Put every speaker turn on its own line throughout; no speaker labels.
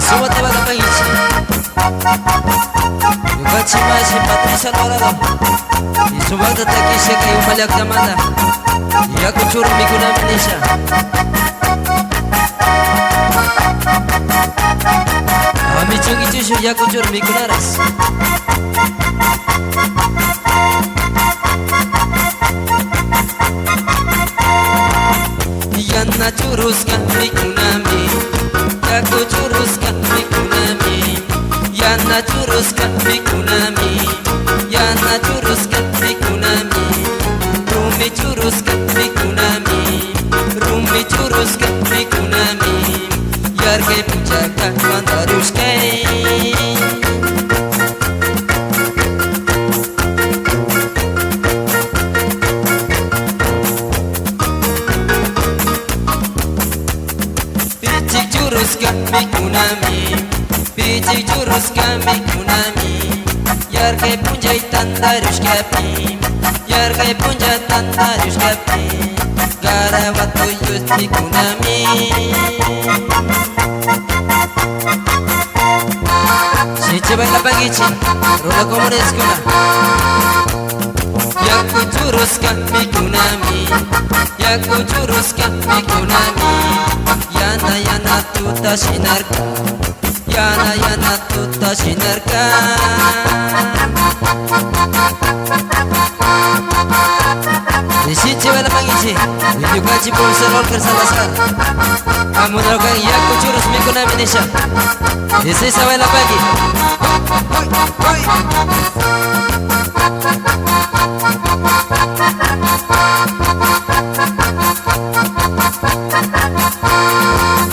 Súbate para la paguiche. Yo cachi más en Patricia Alvarado. Y su banda está aquí seca y un malac llamada. Y ya cuchurro mi cuna menisha. A mi chunguichucho ya cuchurro mi cunaras. Yana churrusca mi kunami, yaku churrusca mi kunami. Yana churrusca mi kunami, yana churrusca mi kunami. Rumi churrusca mi kunami, rumi churrusca mi kunami. Yarke puchaka mandarushka. Mi kunami, pichi churrusca mi kunami. Yarkay punjay tandarushkapi, yarkay punja tandarushkapi. Garawato yus mi kunami. Chiche baila pagichi, rola como rescuna. Yaku churrusca mi kunami, yaku churrusca mi kunami. Yana yana tuta shinarka, yana yana tuta shinarka. Nishichi wala mangichi, yukachi por ser olker salasar. Amudrokan yaku churros mi kunami nisha. Ese sabe la pagi.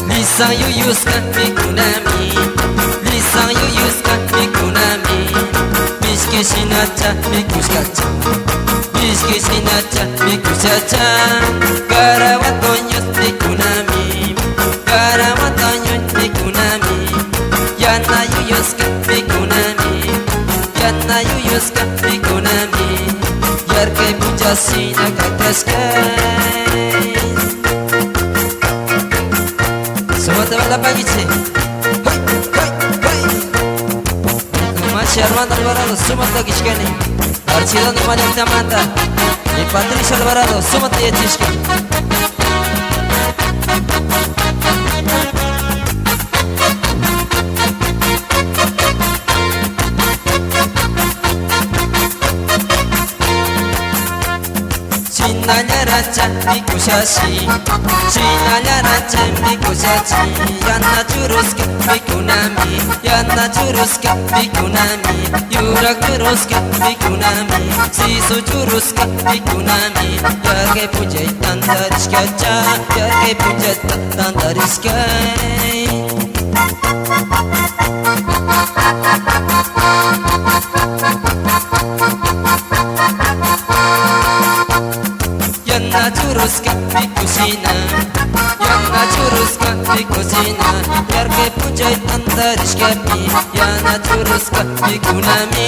Lisan yuyuska mi kunami, lisan yuyuska mi kunami. Mishki shinacha mi kushkacha, mishki shinacha mi kushacha. Garawatonyo mi kunami, garawatonyo mi kunami. Yana yuyuska mi kunami, yana yuyuska mi kunami. Yarkay pucha shina kakashkay. Súbate a la paguiche. Machi Armando Alvarado, súbate a Kishkani. Archidón y María Tamanta. Y Patricia Alvarado, súbate a Chishka. Chinallaracha mi kushashi, chinallaracha mi kushashi. Yana churrusca mi kunami, yana churrusca mi kunami. Yurak churrusca mi kunami, sisu churrusca mi kunami. Yarkay pujay tandarishkacha, yarkay pujay tandarishkay. Yana churrusca mi cocina, yana churrusca mi cocina. Yarkay punjay tandarishkapi, yana churrusca mi kunami.